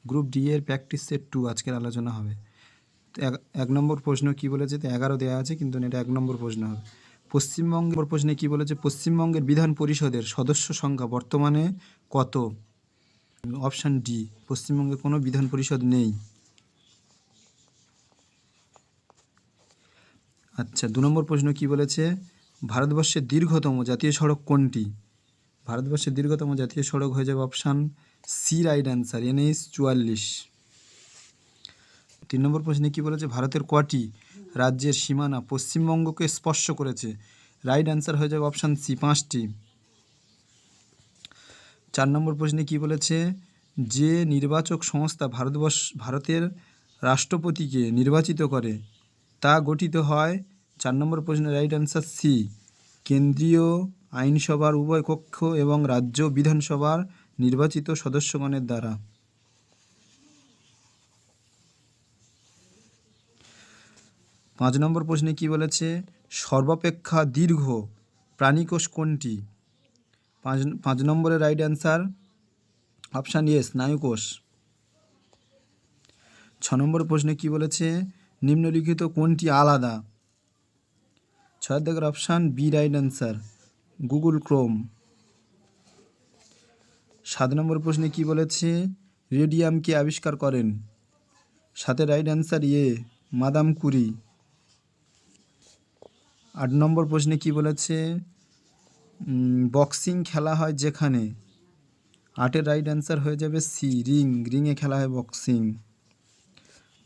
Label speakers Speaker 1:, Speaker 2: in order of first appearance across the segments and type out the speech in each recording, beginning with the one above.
Speaker 1: Group D এর practice set 2 আজকের আলোচনা হবে। তো এক নম্বর প্রশ্ন কী বলেছে, তো 11 দেওয়া আছে কিন্তু এটা 1 নম্বর প্রশ্ন হবে। পশ্চিমবঙ্গের প্রশ্নে কী বলেছে, পশ্চিমবঙ্গের বিধান পরিষদের সদস্য সংখ্যা বর্তমানে কত? অপশান ডি, পশ্চিমবঙ্গে কোনো বিধান পরিষদ নেই। আচ্ছা, 2 নম্বর প্রশ্ন কী বলেছে, ভারতবর্ষের দীর্ঘতম জাতীয় সড়ক কোনটি? ভারতবর্ষের দীর্ঘতম জাতীয় সড়ক হয়ে যাবে option C, right answer, NH 44। 3 নম্বর প্রশ্নে কী বলেছে, ভারতের কটি রাজ্যের সীমানা পশ্চিমবঙ্গকে স্পর্শ করেছে? রাইট অ্যান্সার হয়ে যাবে অপশান সি, 5টি। 4 নম্বর প্রশ্নে কী বলেছে, যে নির্বাচক সংস্থা ভারতের রাষ্ট্রপতিকে নির্বাচিত করে তা গঠিত হয়? 4 নম্বর প্রশ্নের রাইট অ্যান্সার সি, কেন্দ্রীয় আইনসভার উভয় কক্ষ এবং রাজ্য বিধানসভার নির্বাচিত সদস্যগণের দ্বারা। 5 নম্বর প্রশ্নে কী বলেছে, সর্বাপেক্ষা দীর্ঘ প্রাণীকোষ কোনটি? 5 নম্বরের রাইট অ্যান্সার অপশান এ, স্নায়ুকোষ। 6 নম্বর প্রশ্নে কী বলেছে, নিম্নলিখিত কোনটি আলাদা? 6 দাগের option B, right answer, Google Chrome. 7 নম্বর প্রশ্নে কী বলেছে, রেডিয়ামকে আবিষ্কার করেন? 7 right answer A, madame Curie. 8 নম্বর প্রশ্নে কী বলেছে, বক্সিং খেলা হয় যেখানে? 8 রাইট অ্যান্সার হয়ে যাবে সি, রিংয়ে খেলা হয় বক্সিং।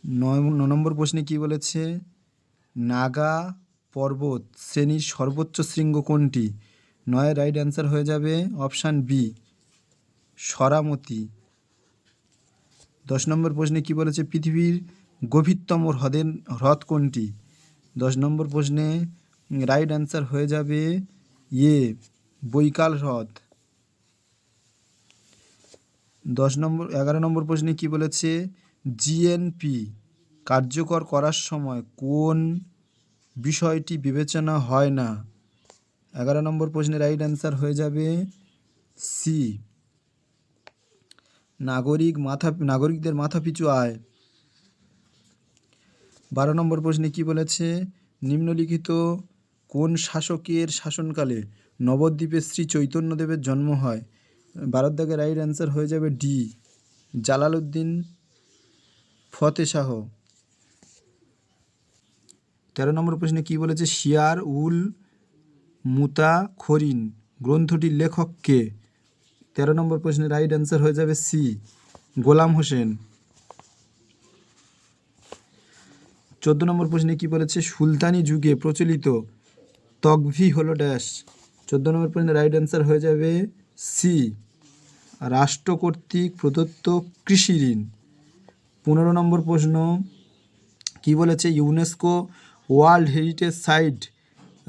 Speaker 1: 9 নম্বর প্রশ্নে কী বলেছে, নাগা পর্বত শ্রেণীর সর্বোচ্চ শৃঙ্গ কোনটি? 9 রাইট অ্যান্সার হয়ে যাবে অপশান বি, সরামতি। 10 নম্বর প্রশ্নে কী বলেছে, পৃথিবীর গভীরতম হ্রদ কোনটি? 10 নম্বর প্রশ্নে রাইট অ্যান্সার হয়ে যাবে এ, বৈকাল হ্রদ। 11 নম্বর প্রশ্নে কী বলেছে, জিএনপি কার্যকর করার সময় কোন বিষয়টি বিবেচনা হয় না? 11 নম্বর প্রশ্নের রাইট অ্যান্সার হয়ে যাবে সি, নাগরিকদের মাথাপিছু আয়। 12 নম্বর প্রশ্নে কী বলেছে, নিম্নলিখিত কোন শাসকের শাসনকালে নবদ্বীপে শ্রী চৈতন্যদেবের জন্ম হয়? 12 দাগের রাইট অ্যান্সার হয়ে যাবে ডি, জালালউদ্দিন ফতে শাহ। 13 নম্বর প্রশ্নে কী বলেছে, শিয়ার উল মুতাখরিন গ্রন্থটির লেখক কে? 13 নম্বর প্রশ্নের রাইট অ্যান্সার হয়ে যাবে সি, গোলাম হোসেন। 14 নম্বর প্রশ্নে কী বলেছে, সুলতানি যুগে প্রচলিত তকভি হলো ড্যাশ? 14 নম্বর প্রশ্নের রাইট অ্যান্সার হয়ে যাবে সি, রাষ্ট্র কর্তৃক প্রদত্ত কৃষি ঋণ। 15 নম্বর প্রশ্ন কী বলেছে, ইউনেস্কো ওয়ার্ল্ড হেরিটেজ সাইট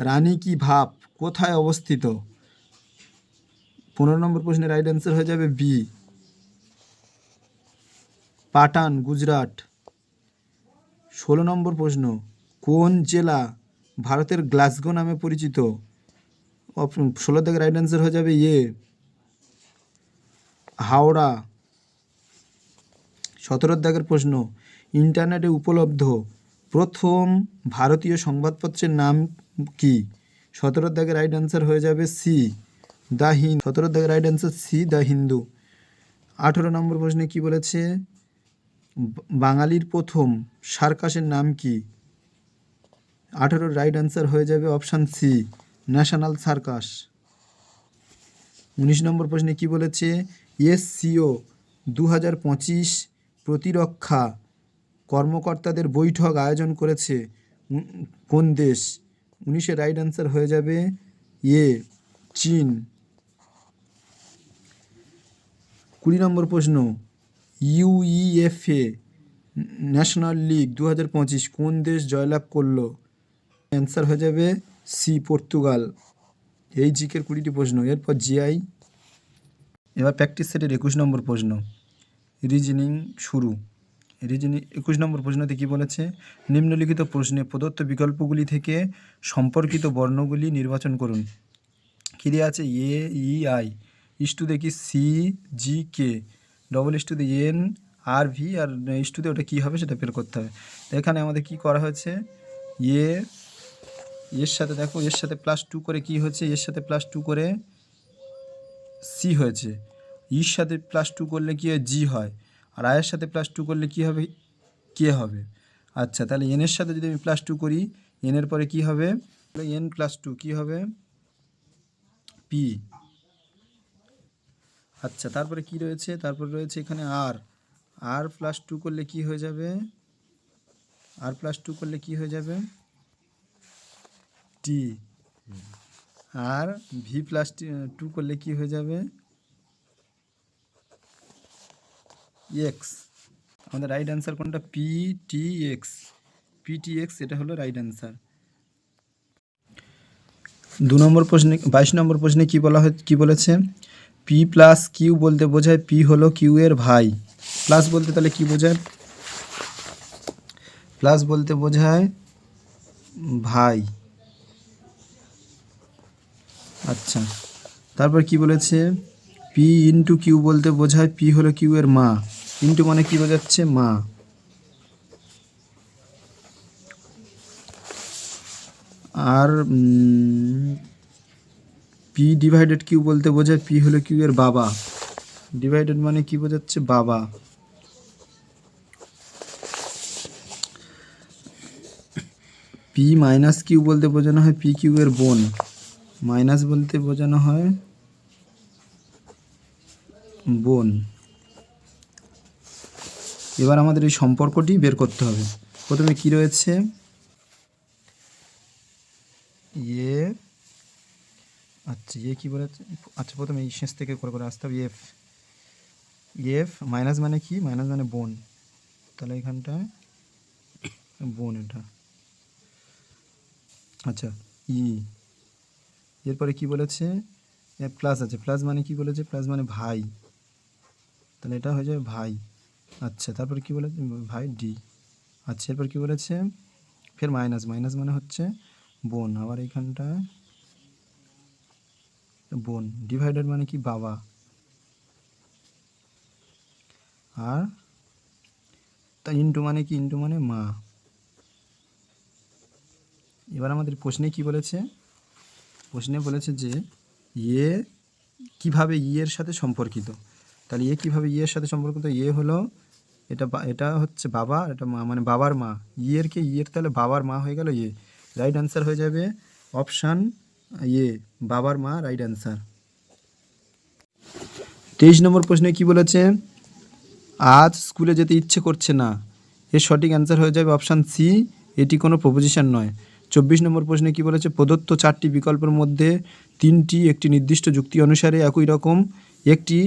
Speaker 1: রানী কি ভাপ কোথায় অবস্থিত? 15 নম্বর প্রশ্নের রাইট অ্যান্সার হয়ে যাবে বি, পাটান, গুজরাট। 16 নম্বর প্রশ্ন, কোন জেলা ভারতের গ্লাসগো নামে পরিচিত? 16 থেকে রাইট অ্যান্সার হয়ে যাবে এ, হাওড়া। 17 দাগের প্রশ্ন, ইন্টারনেটে উপলব্ধ প্রথম ভারতীয় সংবাদপত্রের নাম কি? 17 দাগের রাইট অ্যান্সার হয়ে যাবে সি, দ্য হিন্দু। 17 দাগের right answer C, the Hindu. 18 নম্বর প্রশ্নে কি বলেছে, বাঙালির প্রথম সার্কাসের নাম কি? 18 রাইট অ্যান্সার হয়ে যাবে অপশান সি, ন্যাশনাল সার্কাস। 19 নম্বর প্রশ্নে কি বলেছে, SCO 2025 প্রতিরক্ষা কর্মকর্তাদের বৈঠক আয়োজন করেছে কোন দেশ? 19 রাইট অ্যান্সার হয়ে যাবে এ, চীন। 20 নম্বর প্রশ্ন, UEFA ন্যাশনাল লিগ 2025 কোন দেশ জয়লাভ করলো? অ্যান্সার হয়ে যাবে সি, পর্তুগাল। এই জিকের 20টি প্রশ্ন। এরপর জিআই। এবার প্র্যাকটিস সেটের 21 নম্বর প্রশ্ন, রিজনিং শুরু। 21 নম্বর প্রশ্নতে কী বলেছে, নিম্নলিখিত প্রশ্নে প্রদত্ত বিকল্পগুলি থেকে সম্পর্কিত বর্ণগুলি নির্বাচন করুন। কী দেওয়া আছে, A, E, I, is to দেখি C, G, K, double is to D N, R V R ইস্টুতে ওটা কী হবে সেটা বের করতে হবে। তো এখানে আমাদের কি করা হয়েছে, এর সাথে দেখো এর সাথে +2 করে কি হয়েছে, এর সাথে +2 করে সি হয়েছে, ইর সাথে +2 করলে কি হয়, জি হয়, আর আয়ের সাথে +2 করলে কি হবে, কে হবে। আচ্ছা, তাহলে এনের সাথে যদি আমি +2 করি, এনের পরে কি হবে, n+2 কি হবে, পি। আচ্ছা, তারপরে কি রয়েছে, তারপরে রয়েছে এখানে আর +2 করলে কি হয়ে যাবে, r+2 করলে কি হয়ে যাবে, টি। আর v+2 করলে কি হয়ে যাবে, এক্স। আমাদের রাইট অ্যান্সার কোনটা, পিটিএক্স, এটা হলো রাইট অ্যান্সার। 22 নম্বর প্রশ্নে কি বলেছে, p+q বলতে বোঝায় পি হলো কিউ এর ভাই। প্লাস বলতে তাহলে কি বোঝায়, প্লাস বলতে বোঝায় ভাই। আচ্ছা, তারপর কি বলেছে, p/q বলতে বোঝায় পি হলো কিউ এর মা। ইন্টু মানে কি বোঝাচ্ছে, মা। আর p/q বলতে বোঝায় পি হলো কিউ এর বাবা। ডিভাইডেড মানে কি বোঝাচ্ছে, বাবা। p-q বলতে বোঝানো হয় পি কিউ এর বোন। মাইনাস বলতে বোঝানো হয় বোন। এবার আমাদের এই সম্পর্কটি বের করতে হবে। প্রথমে কি রয়েছে, আচ্ছা কি বলেছে, আচ্ছা প্রথমে এই শেষ থেকে করে করে আসতে হবে, এফ মাইনাস মানে কি, মাইনাস মানে বোন, তাহলে এখানটায় বোন এটা। আচ্ছা, এরপরে কি বলেছে, প্লাস আছে, প্লাস মানে কি বলেছে, প্লাস মানে ভাই, তাহলে এটা হয়ে যাবে ভাই। আচ্ছা, তারপরে কি বলেছে, ভাই ডি। আচ্ছা, এরপর কি বলেছে, ফের মাইনাস মানে হচ্ছে বোন, আবার এইখানটায় বোন। ডিভাইডেড মানে কি, বাবা। আর তা ইন্টু মানে কি, ইন্টু মানে মা। এবার আমাদের প্রশ্নে কি বলেছে, প্রশ্নে বলেছে যে কিভাবে এর সাথে সম্পর্কিত। তাহলে কিভাবে এর সাথে সম্পর্কিত, হলো এটা হচ্ছে বাবা, এটা মা, মানে বাবার মা। এর তাহলে বাবার মা হয়ে গেল রাইট অ্যান্সার হয়ে যাবে অপশান বাবার মা, রাইট অ্যান্সার। 23 নম্বর প্রশ্নে কি বলেছে, আজ স্কুলে যেতে ইচ্ছে করছে না, এর সঠিক অ্যান্সার হয়ে যাবে অপশান সি, এটি কোনো প্রপোজিশন নয়। 24 নম্বর প্রশ্নে কি বলেছে, প্রদত্ত 4টি বিকল্পের মধ্যে 3টি একটি নির্দিষ্ট যুক্তি অনুসারে একই রকম, একটি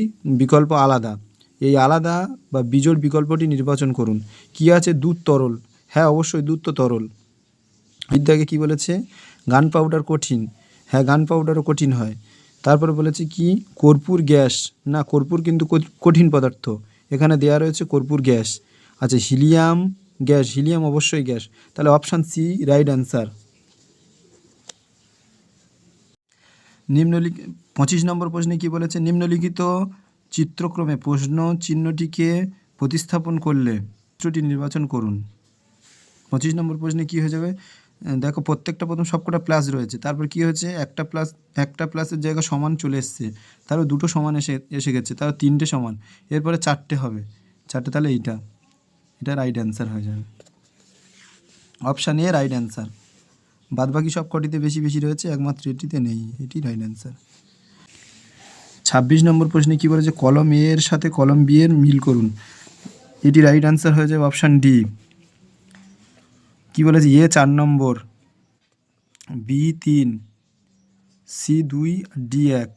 Speaker 1: বিকল্প আলাদা। এই আলাদা বা বিজোড় বিকল্পটি নির্বাচন করুন। কি আছে, দুধ তরল, হ্যাঁ অবশ্যই দুধ তো তরল। বিদ্যাকে কি বলেছে, গান পাউডার কঠিন, হ্যাঁ গান পাউডারও কঠিন হয়। তারপরে বলেছে কি, কর্পূর গ্যাস, না কর্পূর কিন্তু কঠিন পদার্থ, এখানে দেয়া রয়েছে কর্পূর গ্যাস। আচ্ছা, হিলিয়াম গ্যাস, হিলিয়াম অবশ্যই গ্যাস, তাহলে অপশান সি রাইট অ্যান্সার। 25 নম্বর প্রশ্নে কি বলেছে, নিম্নলিখিত চিত্রক্রমে প্রশ্ন চিহ্নটিকে প্রতিস্থাপন করলে চিত্রটি নির্বাচন করুন। 25 নম্বর প্রশ্নে কি হয়ে যাবে, দেখো প্রত্যেকটা প্রথম সবকটা প্লাস রয়েছে, তারপর কি হয়েছে, একটা প্লাসের জায়গায় সমান চলে এসছে, তারপর দুটো সমান এসে গেছে, তারপর 3টে সমান, এরপরে 4টে হবে, 4টে, তাহলে এটা রাইট অ্যান্সার হয়ে যাবে, অপশান এ রাইট অ্যান্সার। বাদবাকি সব কটিতে বেশি বেশি রয়েছে, একমাত্র এটিতে নেই, এটি রাইট অ্যান্সার। 26 নম্বর প্রশ্নে কি বলেছে, কলম এ এর সাথে কলম বি এর মিল করুন, এটি রাইট অ্যান্সার হয়ে যাবে অপশান ডি। কি বলেছে, 4 নম্বর, বি 3, সি 2, ডি 1।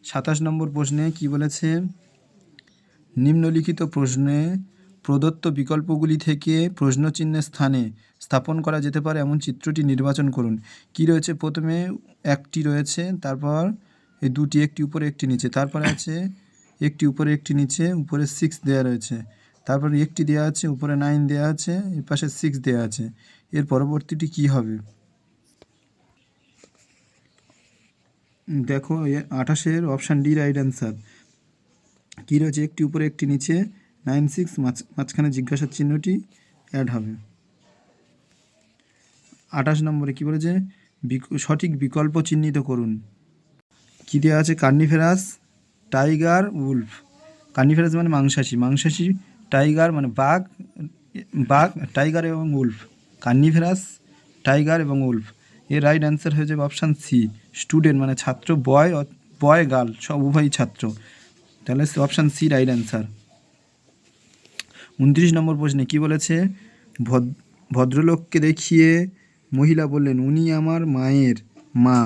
Speaker 1: 27 নম্বর প্রশ্নে কি বলেছে, নিম্নলিখিত প্রশ্নে প্রদত্ত বিকল্পগুলি থেকে প্রশ্নচিহ্নের স্থানে স্থাপন করা যেতে পারে এমন চিত্রটি নির্বাচন করুন। কি রয়েছে, প্রথমে একটি রয়েছে, তারপর এই দুটি, একটি উপরে একটি নিচে, তারপরে আছে একটি উপরে একটি নিচে, উপরে 6 দেওয়া রয়েছে, তারপরে একটি দেওয়া আছে, উপরে 9 দেওয়া আছে, এর পাশে 6 দেওয়া আছে, এর পরবর্তীটি কি হবে, দেখো 28-এর অপশান ডি রাইট অ্যান্সার। কী রয়েছে, একটি উপরে একটি নিচে, 96 মাঝখানে জিজ্ঞাসার চিহ্নটি অ্যাড হবে। 28 নম্বরে কী বলেছে, সঠিক বিকল্প চিহ্নিত করুন। কী দেওয়া আছে, কার্নিফেরাস, টাইগার, উলফ। কার্নিফেরাস মানে মাংসাশী, মাংসাশী, টাইগার মানে বাঘ, টাইগার এবং উলফ। কার্নিফেরাস, টাইগার এবং উলফ। এর রাইট অ্যান্সার হয়ে যাবে অপশান সি, স্টুডেন্ট মানে ছাত্র, বয় গার্ল সব উভয়ই ছাত্র। তাহলে অপশান সি রাইট অ্যান্সার। 29 নম্বর প্রশ্নে কী বলেছে, ভদ্রলোককে দেখিয়ে মহিলা বললেন, উনি আমার মায়ের মা,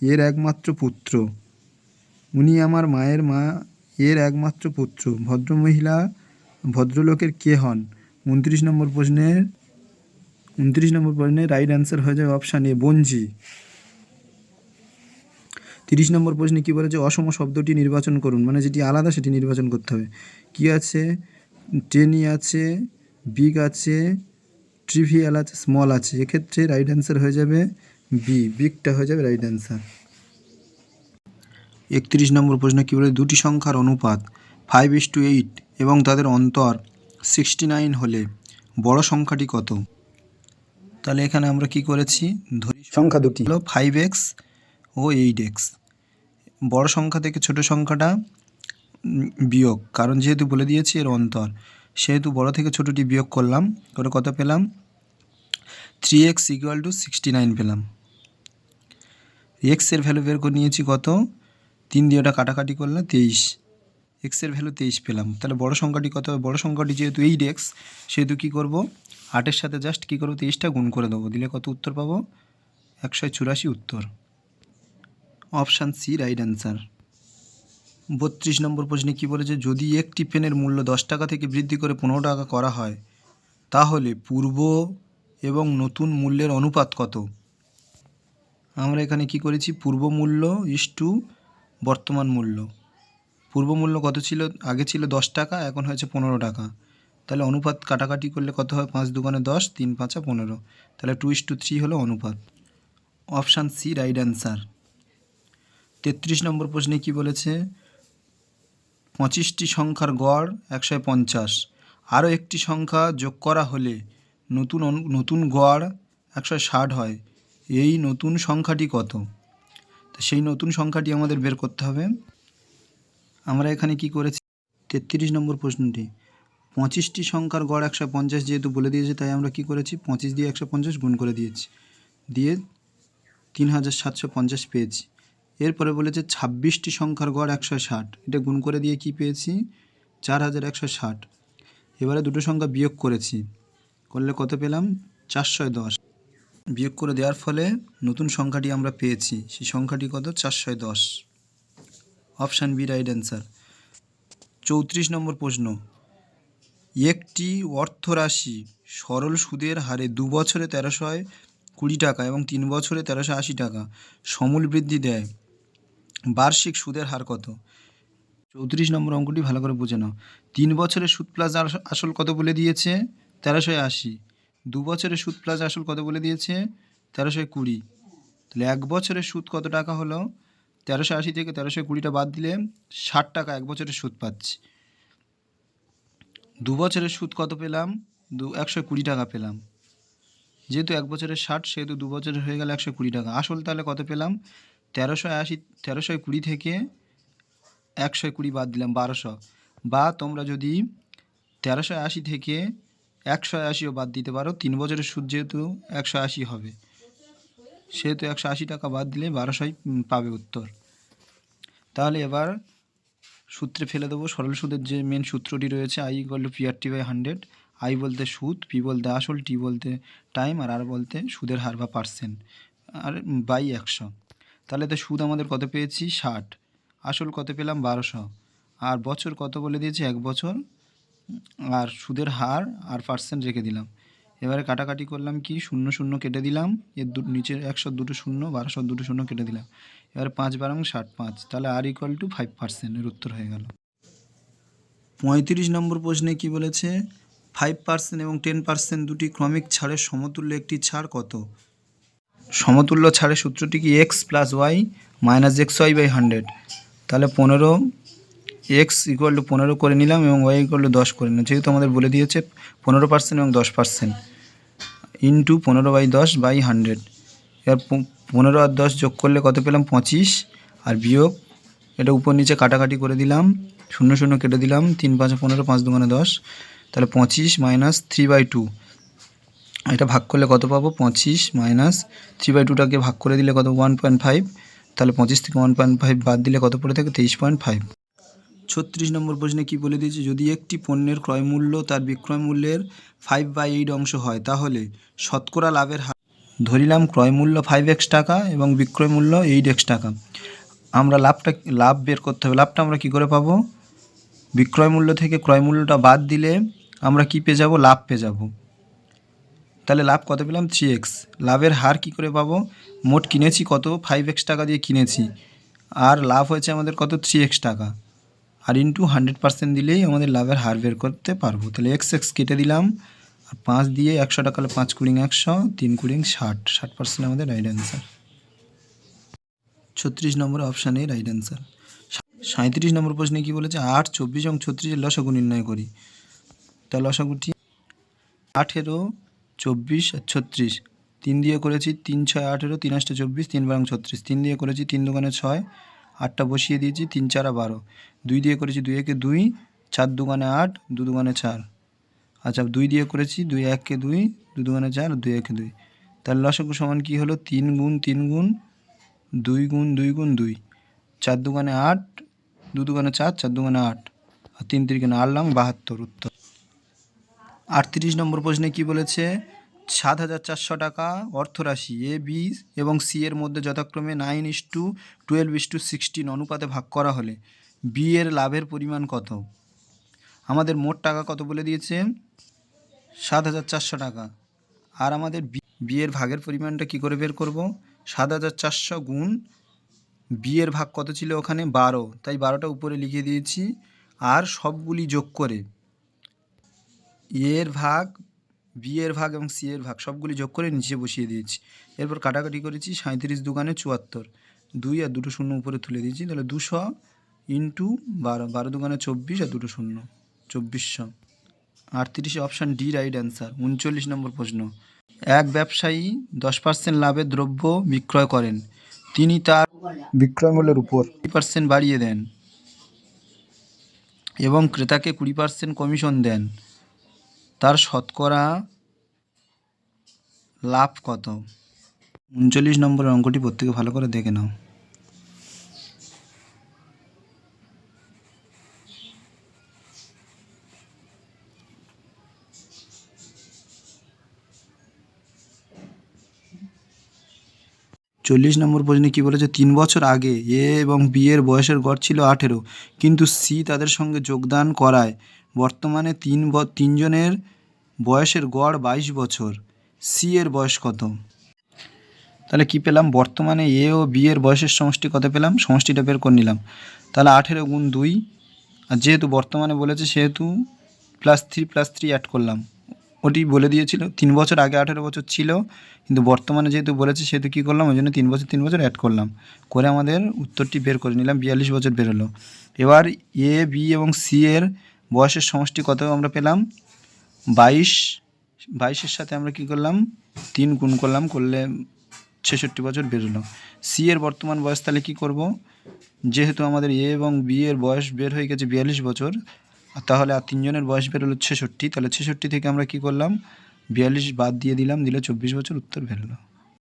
Speaker 1: এর একমাত্র পুত্র। উনি আমার মায়ের মা, এর একমাত্র পুত্র। ভদ্রমহিলা ভদ্রলোকের কে হন? 29 নম্বর প্রশ্নে রাইট অ্যান্সার হয়ে যাবে অপশান এ, বঞ্জি। 30 নম্বর প্রশ্নে কী বলেছে, অসম শব্দটি নির্বাচন করুন, মানে যেটি আলাদা সেটি নির্বাচন করতে হবে। কী আছে, টেনি আছে, বিগ আছে, ট্রিভিয়াল আছে, স্মল আছে। এক্ষেত্রে রাইট অ্যান্সার হয়ে যাবে বি, বিগটা হয়ে যাবে রাইট অ্যান্সার। 31 নম্বর প্রশ্ন কী বলে, দুটি সংখ্যার অনুপাত 5:8 এবং তাদের অন্তর 69 হলে বড় সংখ্যাটি কত? তাহলে এখানে আমরা কি করেছি, ধরি সংখ্যা দুটি হলো 5x ও 8x। বড় সংখ্যা থেকে ছোট সংখ্যাটা বিয়োগ, কারণ যেহেতু বলে দিয়েছি এর অন্তর, সেহেতু বড় থেকে ছোটটি বিয়োগ করলাম, করে কত পেলাম, 3x = 69 পেলাম। এক্সের ভ্যালু বের করে নিয়েছি কত, 3 দিয়ে ওটা কাটাকাটি করলে 23, এক্সের ভ্যালু 23 পেলাম। তাহলে বড় সংখ্যাটি কত হবে, বড় সংখ্যাটি যেহেতু 8x, সেহেতু কী করব, 8-এর সাথে জাস্ট কী করবো, 23টা গুণ করে দেবো, দিলে কত উত্তর পাবো, 184 উত্তর। Option C right answer. 32 নম্বর প্রশ্নে কী বলেছে, যদি একটি পেনের মূল্য 10 টাকা থেকে বৃদ্ধি করে 15 টাকা করা হয়, তাহলে পূর্ব এবং নতুন মূল্যের অনুপাত কত? আমরা এখানে কি করেছি, পূর্ব মূল্য ইস্টু বর্তমান মূল্য। পূর্ব মূল্য কত ছিল, আগে ছিল 10 টাকা, এখন হয়েছে 15 টাকা। তাহলে অনুপাত কাটাকাটি করলে কত হয়, 5 দুগুণে 10, 3 5 15। তাহলে 2:3 হলো অনুপাত। Option C right answer. 33 নম্বর প্রশ্নে কি বলেছে, 25টি সংখ্যার গড় 150, আরও একটি সংখ্যা যোগ করা হলে নতুন গড় 160 হয়, এই নতুন সংখ্যাটি কত? তো সেই নতুন সংখ্যাটি আমাদের বের করতে হবে। আমরা এখানে কি করেছি, 33 নম্বর প্রশ্নটি 25টি সংখ্যার গড় 150 যেহেতু বলে দিয়েছে, তাই আমরা কি করেছি, 25 দিয়ে 150 গুণ করে দিয়েছি, দিয়ে 3750 পেয়েছি। এরপরে বলেছে 26টি সংখ্যার গড় 160, এটা গুণ করে দিয়ে কি পেয়েছি, 4160। এবারে দুটো সংখ্যা বিয়োগ করেছি, করলে কত পেলাম, 410। বিয়োগ করে দেওয়ার ফলে নতুন সংখ্যাটি আমরা পেয়েছি, সেই সংখ্যাটি কত, 410। Option B right answer. 34 নম্বর প্রশ্ন, একটি অর্থরাশি সরল সুদের হারে 2 বছরে 1320 টাকা এবং 3 বছরে 1380 টাকা সমূল বৃদ্ধি দেয়, বার্ষিক সুদের হার কত? 34 নম্বর অঙ্কটি ভালো করে বুঝে নাও। 3 বছরের সুদ প্লাস আসল কত বলে দিয়েছে, 1380। 2 বছরের সুদ প্লাস আসল কত বলে দিয়েছে, 1320। তাহলে 1 বছরের সুদ কত টাকা হলো, 1380 থেকে 1320টা বাদ দিলে 60 টাকা 1 বছরের সুদ পাচ্ছি। 2 বছরের সুদ কত পেলাম, 120 টাকা পেলাম। যেহেতু 1 বছরের 60, সেহেতু 2 বছরের হয়ে গেল 120 টাকা। আসল তাহলে কত পেলাম, 1320 থেকে 120 বাদ দিলাম 1200। বা তোমরা যদি 1380 থেকে 180ও বাদ দিতে পারো, 3 বছরের সুদ যেহেতু 180 হবে, সেহেতু 180 টাকা বাদ দিলে 1200ই পাবে উত্তর। তাহলে এবার সূত্রে ফেলে দেবো। সরল সুদের যে মেন সূত্রটি রয়েছে, I = PRT/100। I বলতে সুদ, P বলতে আসল, T বলতে টাইম, আর R বলতে সুদের হার বা পার্সেন্ট, আর বাই 100। তাহলে তো সুদ আমাদের কত পেয়েছি, 60, আসল কত পেলাম, 1200, আর বছর কত বলে দিয়েছে, 1 বছর, আর সুদের হার আর পার্সেন্ট রেখে দিলাম। এবারে কাটাকাটি করলাম, কি 0 0 কেটে দিলাম, এর নিচে 100 দুটো শূন্য, 1200 দুটো শূন্য কেটে দিলাম। এবারে 5 × 60 5, তাহলে R = 5%, এর উত্তর হয়ে গেল। 35 নম্বর প্রশ্নে কি বলেছে, 5% এবং 10% দুটি ক্রমিক ছাড়ের সমতুল্য একটি ছাড় কত? সমতুল্য ছাড়ের সূত্রটি কি, x + y - xy/100। তাহলে 15 এক্স ইকুয়াল টু 15 করে নিলাম এবং ওয়াই ইকুয়াল টু 10 করে নিলাম, যেহেতু আমাদের বলে দিয়েছে 15% এবং 10%, ইন্টু 15/10/100। এবার 15 আর 10 যোগ করলে কত পেলাম 25, আর বিয়োগ এটা উপর নিচে কাটাকাটি করে দিলাম, 0 0 কেটে দিলাম, 3 5 15, 5 2 10, তাহলে 25 মাইনাস 3/2, এটা ভাগ করলে কত পাবো 25 মাইনাস 3/2টাকে ভাগ করে দিলে কত 1.5, তাহলে 25 থেকে 1.5 বাদ দিলে কত পড়ে থাকে 23.5। 36 নম্বর প্রশ্নে কি বলে দিয়েছে, যদি একটি পণ্যের ক্রয় মূল্য তার বিক্রয় মূল্যের 5/8 অংশ হয় তাহলে শতকরা লাভের হার। ধরিলাম ক্রয় মূল্য 5x টাকা এবং বিক্রয় মূল্য 8x টাকা। আমরা লাভ বের করতে হবে। লাভটা আমরা কি করে পাবো, বিক্রয় মূল্য থেকে ক্রয় মূল্যটা বাদ দিলে আমরা কি পেয়ে যাব, লাভ পেয়ে যাব। তাহলে লাভ কত পেলাম 3x। লাভের হার কি করে পাবো, মোট কিনেছি কত 5x টাকা দিয়ে কিনেছি, আর লাভ হয়েছে আমাদের কত 3x টাকা, আর ইন্টু 100% দিলেই আমাদের লাভের হার বের করতে পারবো। তাহলে x কেটে দিলাম, আর 5 দিয়ে 100 টাকা, 5 কুড়ি 100, 3 কুড়ি 60, 60% আমাদের right answer. 36 number option A right answer. 37 নম্বর প্রশ্নে কি বলেছে, 8, 24 এবং 36 লসাগু নির্ণয় করি। তাহলে লসাগুটি 18, 24 আর 36, 3 দিয়ে করেছি, 3 6 18, 3 8 24, 3 12 36, 3 দিয়ে করেছি 3 2 6, 8টা বসিয়ে দিয়েছি, 3 4 12, 2 দিয়ে করেছি 2 1 2, 4 2 8, 2 2 4, আচ্ছা 2 দিয়ে করেছি 2 1 2, 2 2 4, 2 1 2, তাহলে লসাগু সমান কি হলো 3 গুণ 3 গুণ 2 গুণ 2 গুণ 2, 4 2 8, 2 2 4, 4 2 8, আর 3 3 8 72 উত্তর। 38 নম্বর প্রশ্নে কি বলেছে, 7,400 টাকা অর্থরাশি এ, বি এবং সি এর মধ্যে যথাক্রমে 9:12:16 অনুপাতে ভাগ করা হলে বি এর লাভের পরিমাণ কত। আমাদের মোট টাকা কত বলে দিয়েছে 7,400 টাকা, আর আমাদের বি এর ভাগের পরিমাণটা কি করে বের করব, 7,400 গুণ বি এর ভাগ কত ছিল ওখানে 12, তাই 12টা উপরে লিখে দিয়েছি, আর সবগুলি যোগ করে এর ভাগ, বি এর ভাগ এবং সি এর ভাগ সবগুলি যোগ করে নিচে বসিয়ে দিয়েছি। এরপর কাটাকাটি করেছি, 37 দুগুণে 74, 2 আর 2টো শূন্য উপরে তুলে দিয়েছি, তাহলে 200 ইন্টু 12, 12 দুগুণে 24 আর 2টো শূন্য 2400। 38 অপশান ডি রাইট অ্যান্সার। 39 নম্বর প্রশ্ন, এক ব্যবসায়ী 10% লাভের দ্রব্য বিক্রয় করেন, তিনি তার বিক্রয় মূল্যের উপর 20% বাড়িয়ে দেন এবং ক্রেতাকে 20% কমিশন দেন, তার শতকরা লাভ কত। 39 নম্বরের অঙ্কটি প্রত্যেকে ভালো করে দেখে নাও। চল্লিশ নম্বর প্রশ্নে কী বলেছে, 3 বছর আগে এ এবং বি এর বয়সের গড় ছিল 18, কিন্তু সি তাদের সঙ্গে যোগদান করায় বর্তমানে তিনজনের বয়সের গড় 22 বছর, সি এর বয়স কত। তাহলে কি পেলাম, বর্তমানে এ ও বি এর বয়সের সমষ্টি কত পেলাম, সমষ্টিটা বের করে নিলাম। তাহলে 18 গুণ 2, আর যেহেতু বর্তমানে বলেছে সেহেতু +3 অ্যাড করলাম, ওটি বলে দিয়েছিল 3 বছর আগে 18 বছর ছিল, কিন্তু বর্তমানে যেহেতু বলেছে সেহেতু কী করলাম, ওই জন্য 3 বছর অ্যাড করলাম, করে আমাদের উত্তরটি বের করে নিলাম, 42 বছর বেরোলো। এবার এ, বি এবং সি এর বয়সের সমষ্টি কত আমরা পেলাম 22, 22-এর সাথে আমরা কী করলাম 3 গুণ করলাম, করলে 66 বছর বেরোলো। সি এর বর্তমান বয়স তাহলে কী করব, যেহেতু আমাদের এ এবং বি এর বয়স বের হয়ে গেছে 42 বছর, তাহলে আর তিনজনের বয়স বেরোলো 66, তাহলে 66 থেকে আমরা কী করলাম 42 বাদ দিয়ে দিলাম, দিলে 24 বছর উত্তর বেরোলো।